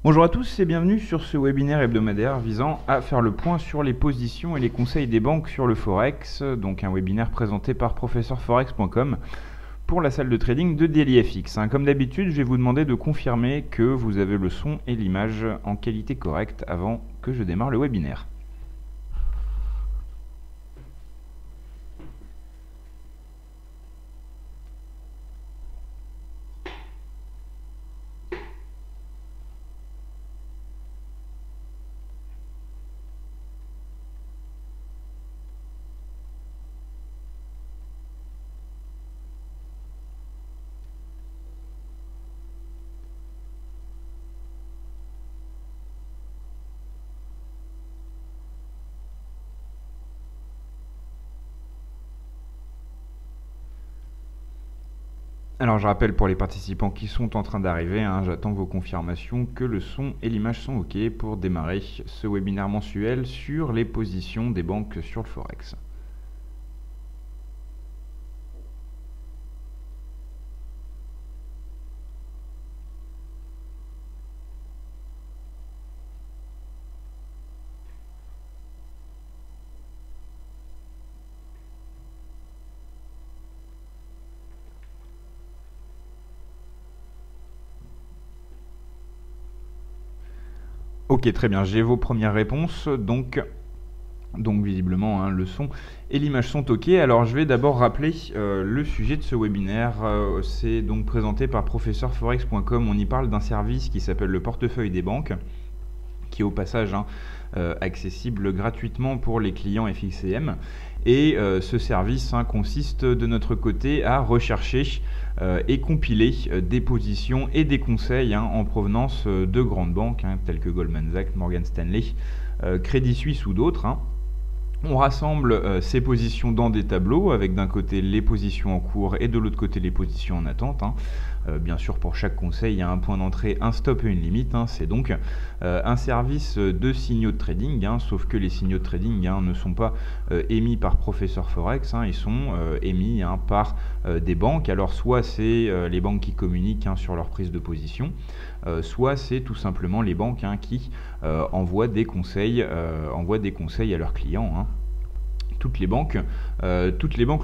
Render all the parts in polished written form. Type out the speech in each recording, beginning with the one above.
Bonjour à tous et bienvenue sur ce webinaire hebdomadaire visant à faire le point sur les positions et les conseils des banques sur le Forex, donc un webinaire présenté par professeurforex.com pour la salle de trading de DailyFX. Comme d'habitude, je vais vous demander de confirmer que vous avez le son et l'image en qualité correcte avant que je démarre le webinaire. Alors je rappelle pour les participants qui sont en train d'arriver, j'attends vos confirmations que le son et l'image sont OK pour démarrer ce webinaire mensuel sur les positions des banques sur le Forex. Ok, très bien, j'ai vos premières réponses, donc visiblement le son et l'image sont ok. Alors je vais d'abord rappeler le sujet de ce webinaire. C'est donc présenté par professeurforex.com. On y parle d'un service qui s'appelle le portefeuille des banques, qui est au passage accessible gratuitement pour les clients FXCM. Et ce service consiste de notre côté à rechercher et compiler des positions et des conseils en provenance de grandes banques telles que Goldman Sachs, Morgan Stanley, Crédit Suisse ou d'autres. On rassemble ces positions dans des tableaux avec d'un côté les positions en cours et de l'autre côté les positions en attente. Bien sûr, pour chaque conseil, il y a un point d'entrée, un stop et une limite. C'est donc un service de signaux de trading, sauf que les signaux de trading ne sont pas émis par Professeur Forex, ils sont émis par des banques. Alors soit c'est les banques qui communiquent sur leur prise de position, soit c'est tout simplement les banques qui envoient des conseils à leurs clients. Toutes les banques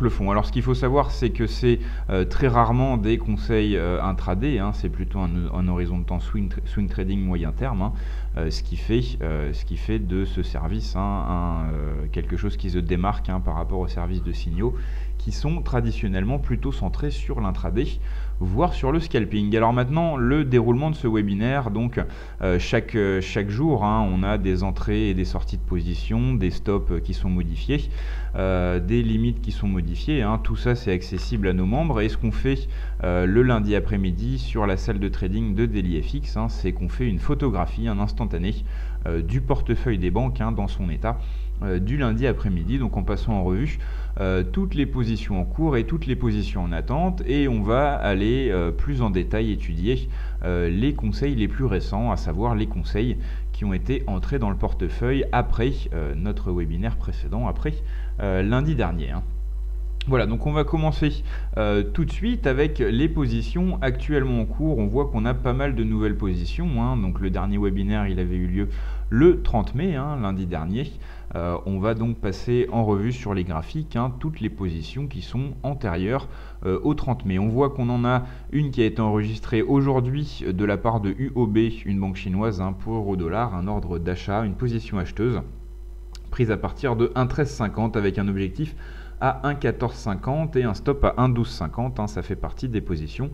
le font. Alors ce qu'il faut savoir, c'est que c'est très rarement des conseils intraday, c'est plutôt un horizon de temps swing trading moyen terme, ce qui fait de ce service quelque chose qui se démarque par rapport aux services de signaux qui sont traditionnellement plutôt centrés sur l'intraday, voire sur le scalping. Alors maintenant, le déroulement de ce webinaire, donc chaque jour, on a des entrées et des sorties de position, des stops qui sont modifiés, des limites qui sont modifiées, tout ça c'est accessible à nos membres. Et ce qu'on fait le lundi après-midi sur la salle de trading de DailyFX, c'est qu'on fait une photographie, un instantané du portefeuille des banques dans son état du lundi après-midi, donc en passant en revue toutes les positions en cours et toutes les positions en attente, et on va aller plus en détail étudier les conseils les plus récents, à savoir les conseils qui ont été entrés dans le portefeuille après notre webinaire précédent, après lundi dernier. Voilà, donc on va commencer tout de suite avec les positions actuellement en cours. On voit qu'on a pas mal de nouvelles positions. Donc le dernier webinaire, il avait eu lieu le 30 mai, lundi dernier. On va donc passer en revue sur les graphiques toutes les positions qui sont antérieures au 30 mai. On voit qu'on en a une qui a été enregistrée aujourd'hui de la part de UOB, une banque chinoise, pour euro-dollar, un ordre d'achat, une position acheteuse, prise à partir de 1,1350 avec un objectif à 1,1450 et un stop à 1,1250. Ça fait partie des positions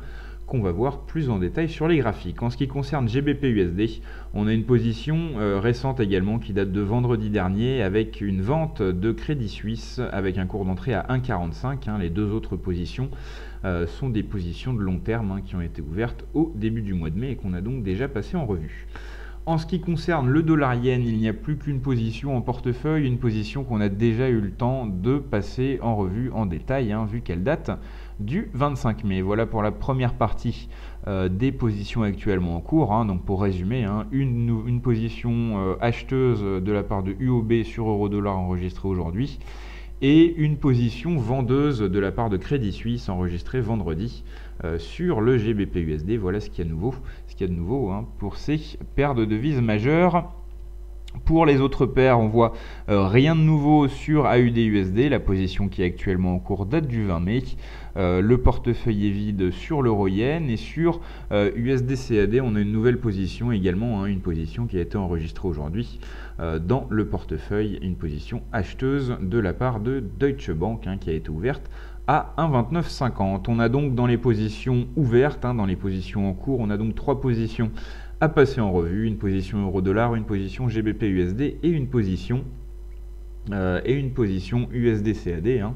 qu'on va voir plus en détail sur les graphiques. En ce qui concerne GBP-USD, on a une position récente également qui date de vendredi dernier avec une vente de Crédit Suisse avec un cours d'entrée à 1,45. Les deux autres positions sont des positions de long terme qui ont été ouvertes au début du mois de mai et qu'on a donc déjà passé en revue. En ce qui concerne le dollar-yen, il n'y a plus qu'une position en portefeuille, une position qu'on a déjà eu le temps de passer en revue en détail, vu qu'elle date du 25 mai. Voilà pour la première partie des positions actuellement en cours. Donc pour résumer, une position acheteuse de la part de UOB sur euro-dollar enregistrée aujourd'hui, et une position vendeuse de la part de Crédit Suisse enregistrée vendredi sur le GBP/USD. Voilà ce qu'il y a de nouveau, hein, pour ces paires de devises majeures. Pour les autres paires, on voit rien de nouveau sur AUD/USD. La position qui est actuellement en cours date du 20 mai. Le portefeuille est vide sur l'euro-yen, et sur USD/CAD, on a une nouvelle position également, hein, une position qui a été enregistrée aujourd'hui dans le portefeuille, une position acheteuse de la part de Deutsche Bank, hein, qui a été ouverte à 1,2950. On a donc dans les positions ouvertes, hein, dans les positions en cours, on a donc 3 positions à passer en revue: une position euro-dollar, une position GBP/USD et une position USD/CAD, hein.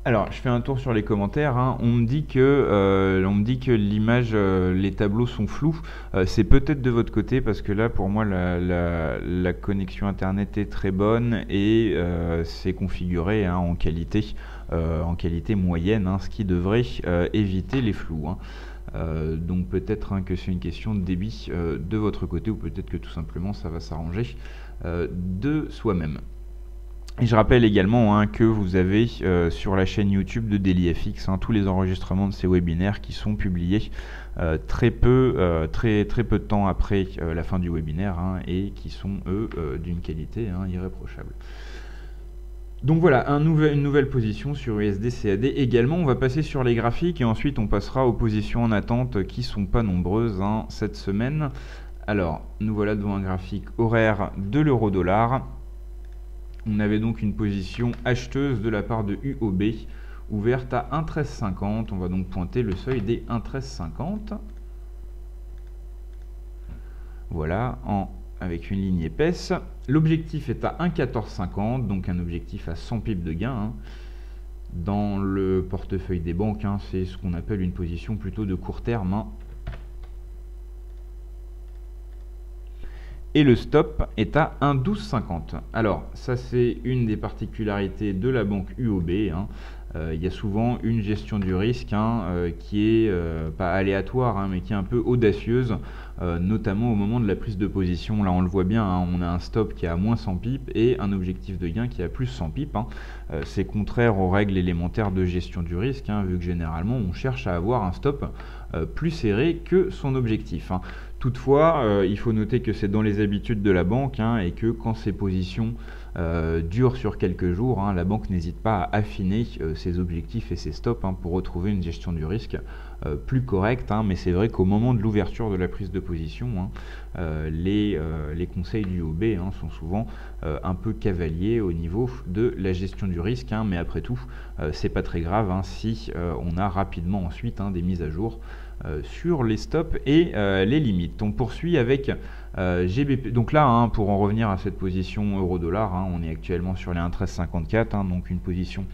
Alors, je fais un tour sur les commentaires, hein. On me dit que l'image, les tableaux sont flous. C'est peut-être de votre côté, parce que là, pour moi, la connexion Internet est très bonne, et c'est configuré, hein, en qualité moyenne, hein, ce qui devrait éviter les flous, hein. Donc peut-être, hein, que c'est une question de débit de votre côté, ou peut-être que tout simplement ça va s'arranger de soi-même. Et je rappelle également, hein, que vous avez sur la chaîne YouTube de DailyFX, hein, tous les enregistrements de ces webinaires qui sont publiés très peu de temps après la fin du webinaire, hein, et qui sont eux d'une qualité, hein, irréprochable. Donc voilà, une nouvelle position sur USD/CAD. Également, on va passer sur les graphiques, et ensuite on passera aux positions en attente qui sont pas nombreuses, hein, cette semaine. Alors, nous voilà devant un graphique horaire de l'euro-dollar. On avait donc une position acheteuse de la part de UOB, ouverte à 1,1350. On va donc pointer le seuil des 1,1350. Voilà, avec une ligne épaisse. L'objectif est à 1,1450, donc un objectif à 100 pips de gain, hein. Dans le portefeuille des banques, hein, c'est ce qu'on appelle une position plutôt de court terme, hein. Et le stop est à 1,1250. Alors, ça, c'est une des particularités de la banque UOB, hein. Il y a souvent une gestion du risque, hein, qui est pas aléatoire, hein, mais qui est un peu audacieuse, notamment au moment de la prise de position. Là, on le voit bien, hein, on a un stop qui est à moins 100 pips et un objectif de gain qui est à plus 100 pips, hein. C'est contraire aux règles élémentaires de gestion du risque, hein, vu que généralement on cherche à avoir un stop plus serré que son objectif, hein. Toutefois, il faut noter que c'est dans les habitudes de la banque, hein, et que quand ces positions durent sur quelques jours, hein, la banque n'hésite pas à affiner ses objectifs et ses stops, hein, pour retrouver une gestion du risque plus correcte, hein. Mais c'est vrai qu'au moment de l'ouverture de la prise de position, hein, les conseils du UOB, hein, sont souvent un peu cavaliers au niveau de la gestion du risque, hein. Mais après tout, c'est pas très grave, hein, si on a rapidement ensuite, hein, des mises à jour sur les stops et les limites. On poursuit avec GBP. Donc là, hein, pour en revenir à cette position euro-dollar, hein, on est actuellement sur les 1,1354, hein, donc une position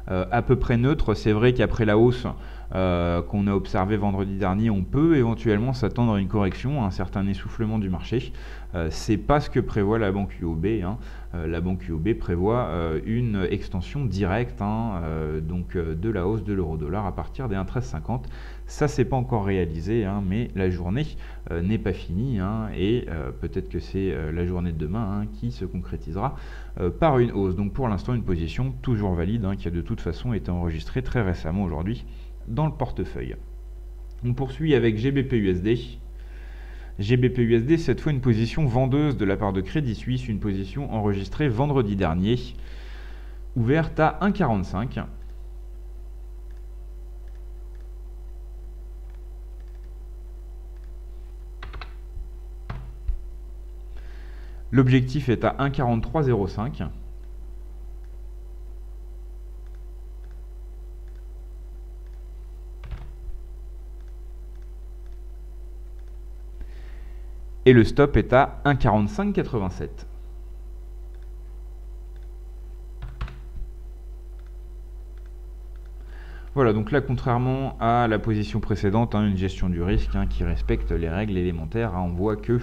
à peu près neutre. C'est vrai qu'après la hausse qu'on a observée vendredi dernier, on peut éventuellement s'attendre à une correction, à un certain essoufflement du marché. C'est pas ce que prévoit la banque UOB, hein. La banque UOB prévoit une extension directe, hein, donc de la hausse de l'euro-dollar à partir des 1,1350. Ça, c'est pas encore réalisé, hein, mais la journée n'est pas finie, hein, et peut-être que c'est la journée de demain, hein, qui se concrétisera par une hausse. Donc pour l'instant, une position toujours valide, hein, qui a de toute façon été enregistrée très récemment aujourd'hui dans le portefeuille. On poursuit avec GBP/USD. GBP/USD, cette fois une position vendeuse de la part de Crédit Suisse, une position enregistrée vendredi dernier, ouverte à 1,45. L'objectif est à 1,4305. Et le stop est à 1,4587. Voilà, donc là, contrairement à la position précédente, hein, une gestion du risque, hein, qui respecte les règles élémentaires, hein, on voit que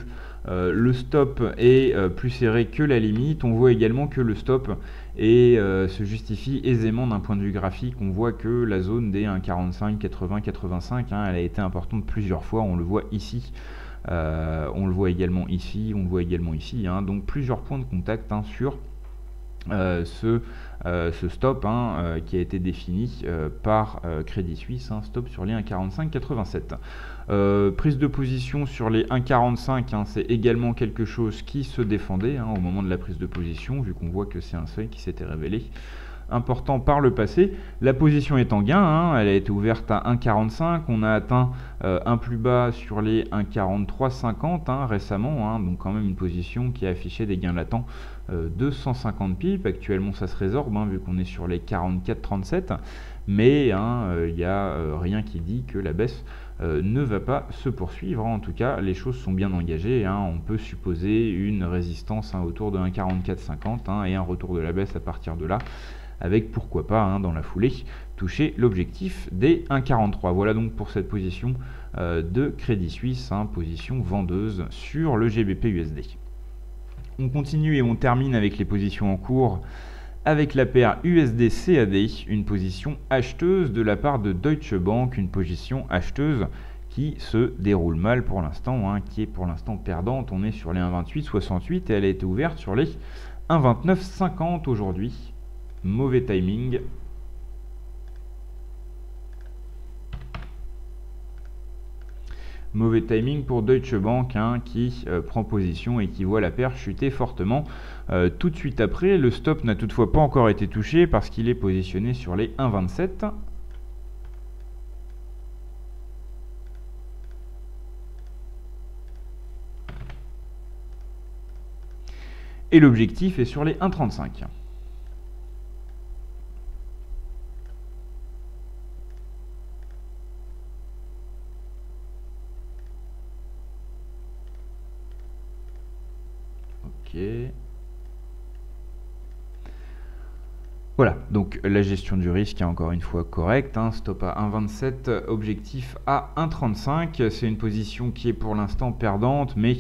le stop est plus serré que la limite. On voit également que le stop se justifie aisément d'un point de vue graphique. On voit que la zone des 1,45, 80, 85, hein, elle a été importante plusieurs fois. On le voit ici, on le voit également ici, on le voit également ici, hein, donc plusieurs points de contact, hein, sur ce stop qui a été défini par Crédit Suisse, stop sur les 1,4587. Prise de position sur les 1,45, c'est également quelque chose qui se défendait au moment de la prise de position, vu qu'on voit que c'est un seuil qui s'était révélé important par le passé. La position est en gain, elle a été ouverte à 1,45, on a atteint un plus bas sur les 1,4350 récemment, donc quand même une position qui a affiché des gains latents de 150 pips. Actuellement ça se résorbe vu qu'on est sur les 44,37, mais il n'y a rien qui dit que la baisse ne va pas se poursuivre. En tout cas, les choses sont bien engagées. On peut supposer une résistance autour de 1,4450 et un retour de la baisse à partir de là, avec pourquoi pas dans la foulée toucher l'objectif des 1,43. Voilà donc pour cette position de Crédit Suisse, position vendeuse sur le GBP USD. On continue et on termine avec les positions en cours avec la paire USD-CAD, une position acheteuse de la part de Deutsche Bank, une position acheteuse qui se déroule mal pour l'instant, qui est pour l'instant perdante. On est sur les 1,2868 et elle a été ouverte sur les 1,2950 aujourd'hui. Mauvais timing. Mauvais timing pour Deutsche Bank qui prend position et qui voit la paire chuter fortement tout de suite après. Le stop n'a toutefois pas encore été touché parce qu'il est positionné sur les 1,27. Et l'objectif est sur les 1,35. Voilà, donc la gestion du risque est encore une fois correcte, stop à 1,27, objectif à 1,35, c'est une position qui est pour l'instant perdante, mais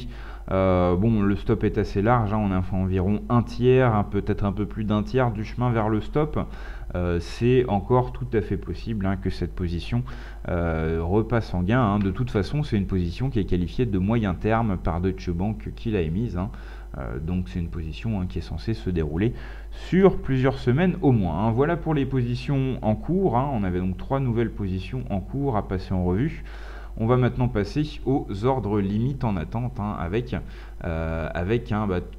le stop est assez large, on a environ un tiers, peut-être un peu plus d'un tiers du chemin vers le stop. C'est encore tout à fait possible que cette position repasse en gain. De toute façon, c'est une position qui est qualifiée de moyen terme par Deutsche Bank qui l'a émise. Donc c'est une position qui est censée se dérouler sur plusieurs semaines au moins. Voilà pour les positions en cours. On avait donc 3 nouvelles positions en cours à passer en revue. On va maintenant passer aux ordres limites en attente avec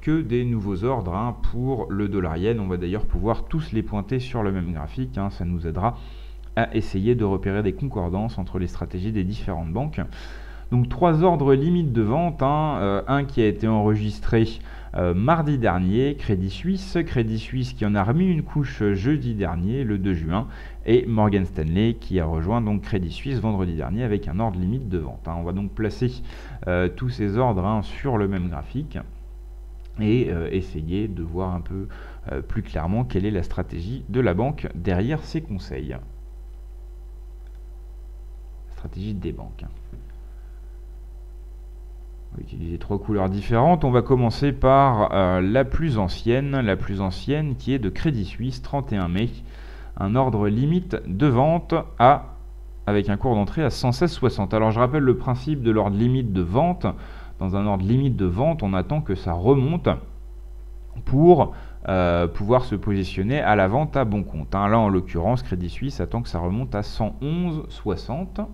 que des nouveaux ordres pour le dollar yen. On va d'ailleurs pouvoir tous les pointer sur le même graphique. Ça nous aidera à essayer de repérer des concordances entre les stratégies des différentes banques. Donc 3 ordres limites de vente, un qui a été enregistré mardi dernier, Crédit Suisse qui en a remis une couche jeudi dernier, le 2 juin, et Morgan Stanley qui a rejoint donc Crédit Suisse vendredi dernier avec un ordre limite de vente. On va donc placer tous ces ordres sur le même graphique et essayer de voir un peu plus clairement quelle est la stratégie de la banque derrière ces conseils. Stratégie des banques. On va utiliser 3 couleurs différentes. On va commencer par la plus ancienne qui est de Crédit Suisse, 31 mai. Un ordre limite de vente avec un cours d'entrée à 116,60. Alors je rappelle le principe de l'ordre limite de vente. Dans un ordre limite de vente, on attend que ça remonte pour pouvoir se positionner à la vente à bon compte. Là en l'occurrence, Crédit Suisse attend que ça remonte à 111,60.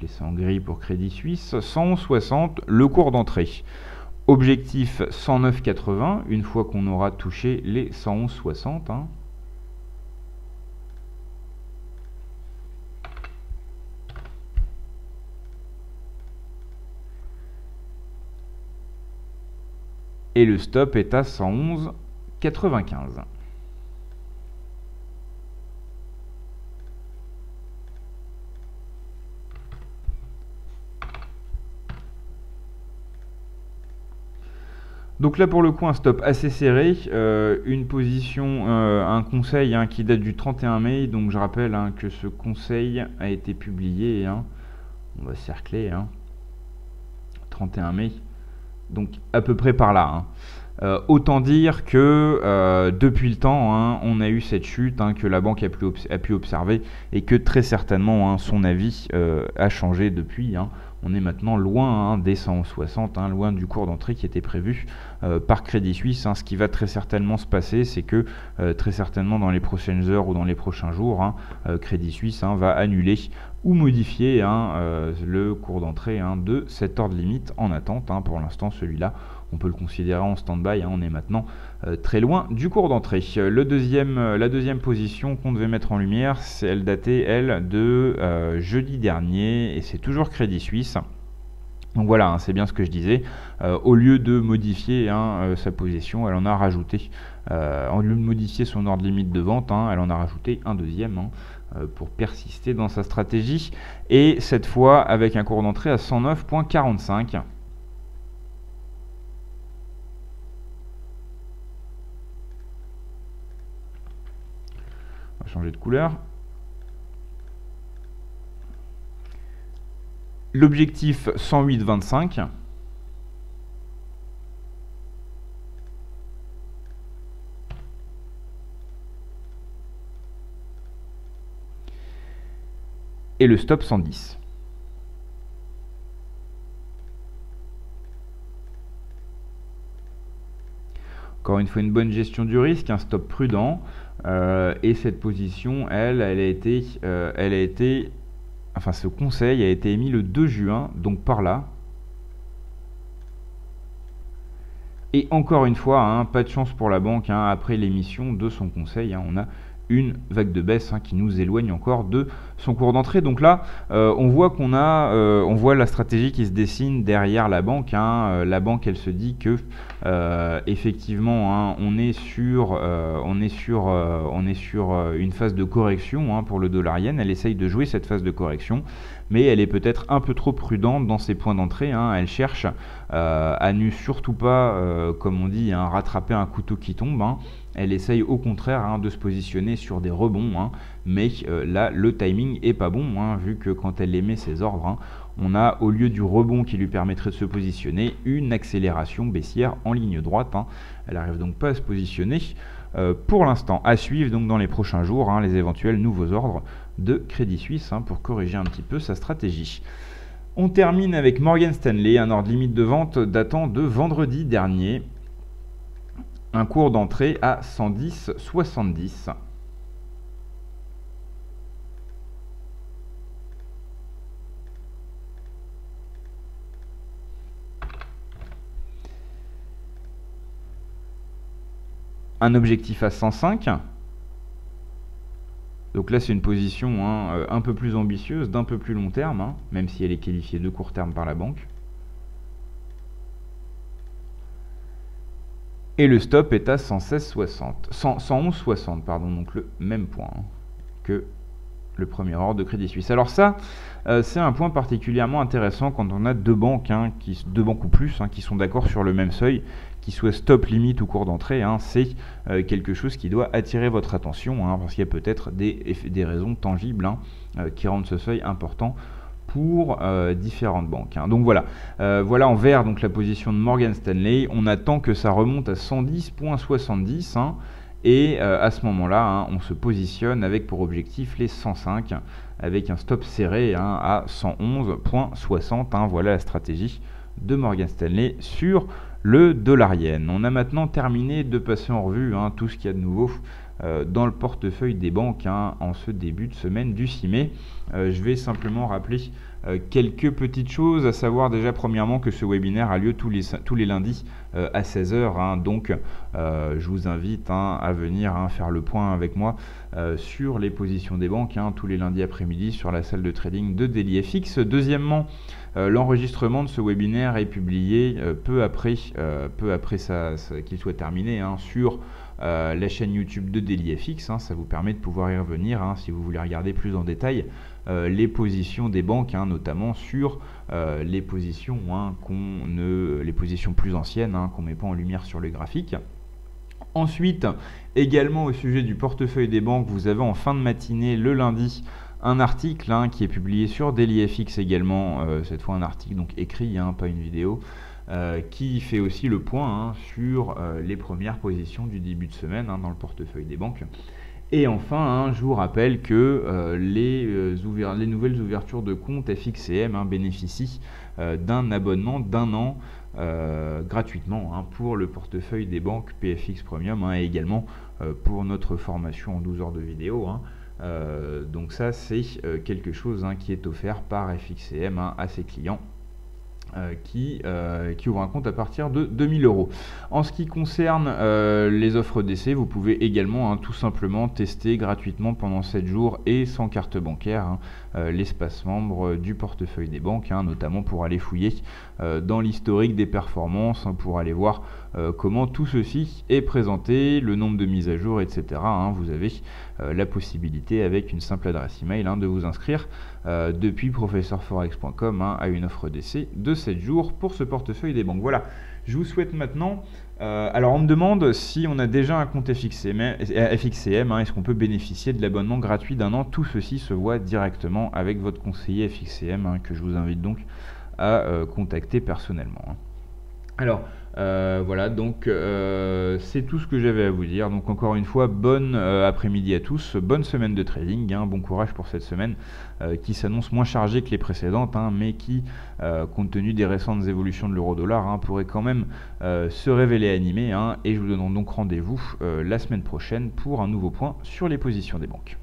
Laisser en gris pour Crédit Suisse, 111,60 le cours d'entrée. Objectif 109,80 une fois qu'on aura touché les 111,60. Et le stop est à 111,95. Donc là pour le coup un stop assez serré, une position, un conseil qui date du 31 mai, donc je rappelle que ce conseil a été publié, on va cercler, 31 mai, donc à peu près par là. Autant dire que depuis le temps, on a eu cette chute que la banque a pu observer et que très certainement son avis a changé depuis. On est maintenant loin des 160, loin du cours d'entrée qui était prévu par Crédit Suisse. Ce qui va très certainement se passer, c'est que très certainement dans les prochaines heures ou dans les prochains jours, Crédit Suisse va annuler ou modifier le cours d'entrée de cet ordre limite en attente. Pour l'instant, celui-là, on peut le considérer en stand-by. On est maintenant très loin du cours d'entrée. La deuxième position qu'on devait mettre en lumière, elle datait, elle, de jeudi dernier, et c'est toujours Crédit Suisse. Donc voilà, c'est bien ce que je disais. Au lieu de modifier sa position, elle en a rajouté. Au lieu de modifier son ordre limite de vente, elle en a rajouté un deuxième pour persister dans sa stratégie. Et cette fois, avec un cours d'entrée à 109,45. On va changer de couleur. L'objectif 108,25. Et le stop 110. Encore une fois, une bonne gestion du risque, un stop prudent. Et cette position, elle a été, enfin ce conseil a été émis le 2 juin, donc par là. Et encore une fois, pas de chance pour la banque, après l'émission de son conseil, on a une vague de baisse qui nous éloigne encore de son cours d'entrée. Donc là, on voit on voit la stratégie qui se dessine derrière la banque. La banque, elle se dit que effectivement, on est sur une phase de correction pour le dollar-yen. Elle essaye de jouer cette phase de correction, mais elle est peut-être un peu trop prudente dans ses points d'entrée. Elle cherche à ne surtout pas, comme on dit, rattraper un couteau qui tombe. Elle essaye au contraire de se positionner sur des rebonds, mais là le timing est pas bon, vu que quand elle émet ses ordres, on a, au lieu du rebond qui lui permettrait de se positionner, une accélération baissière en ligne droite. Elle n'arrive donc pas à se positionner pour l'instant. À suivre donc dans les prochains jours les éventuels nouveaux ordres de Crédit Suisse pour corriger un petit peu sa stratégie. On termine avec Morgan Stanley, un ordre limite de vente datant de vendredi dernier. Un cours d'entrée à 110,70. Un objectif à 105. Donc là, c'est une position un peu plus ambitieuse, d'un peu plus long terme, même si elle est qualifiée de court terme par la banque. Et le stop est à 111,60, pardon, donc le même point que le premier ordre de Crédit Suisse. Alors ça, c'est un point particulièrement intéressant quand on a deux banques ou plus qui sont d'accord sur le même seuil, qui soit stop, limite ou cours d'entrée. C'est quelque chose qui doit attirer votre attention, parce qu'il y a peut-être des raisons tangibles qui rendent ce seuil important pour différentes banques. Donc voilà, voilà en vert donc la position de Morgan Stanley. On attend que ça remonte à 110,70 et à ce moment-là, on se positionne avec pour objectif les 105 avec un stop serré à 111,60. Voilà la stratégie de Morgan Stanley sur le dollar-yen. On a maintenant terminé de passer en revue tout ce qu'il y a de nouveau dans le portefeuille des banques en ce début de semaine du 6 mai. Je vais simplement rappeler quelques petites choses, à savoir déjà premièrement que ce webinaire a lieu tous les lundis à 16h. Donc je vous invite à venir faire le point avec moi sur les positions des banques tous les lundis après-midi sur la salle de trading de DailyFX. Deuxièmement, l'enregistrement de ce webinaire est publié peu après qu'il soit terminé sur la chaîne YouTube de DailyFX. Ça vous permet de pouvoir y revenir si vous voulez regarder plus en détail les positions des banques, notamment sur les positions les positions plus anciennes qu'on ne met pas en lumière sur le graphique. Ensuite, également au sujet du portefeuille des banques, vous avez en fin de matinée le lundi un article qui est publié sur DailyFX également, cette fois un article donc écrit, pas une vidéo, qui fait aussi le point sur les premières positions du début de semaine dans le portefeuille des banques. Et enfin, je vous rappelle que les nouvelles ouvertures de compte FXCM bénéficient d'un abonnement d'1 an gratuitement pour le portefeuille des banques PFX Premium et également pour notre formation en 12 heures de vidéo. Donc ça, c'est quelque chose qui est offert par FXCM à ses clients. Qui ouvre un compte à partir de 2000 €. En ce qui concerne les offres d'essai, vous pouvez également tout simplement tester gratuitement pendant 7 jours et sans carte bancaire l'espace membre du portefeuille des banques, notamment pour aller fouiller dans l'historique des performances, pour aller voir comment tout ceci est présenté, le nombre de mises à jour, etc. Vous avez la possibilité avec une simple adresse email de vous inscrire depuis professeurforex.com à une offre d'essai de 7 jours pour ce portefeuille des banques. Voilà, je vous souhaite maintenant... alors on me demande si on a déjà un compte FXCM, est-ce qu'on peut bénéficier de l'abonnement gratuit d'1 an. Tout ceci se voit directement avec votre conseiller FXCM que je vous invite donc à contacter personnellement. Alors voilà, donc c'est tout ce que j'avais à vous dire. Donc encore une fois, bonne après-midi à tous, bonne semaine de trading, bon courage pour cette semaine qui s'annonce moins chargée que les précédentes, mais qui, compte tenu des récentes évolutions de l'euro-dollar, pourrait quand même se révéler animée. Et je vous donne donc rendez-vous la semaine prochaine pour un nouveau point sur les positions des banques.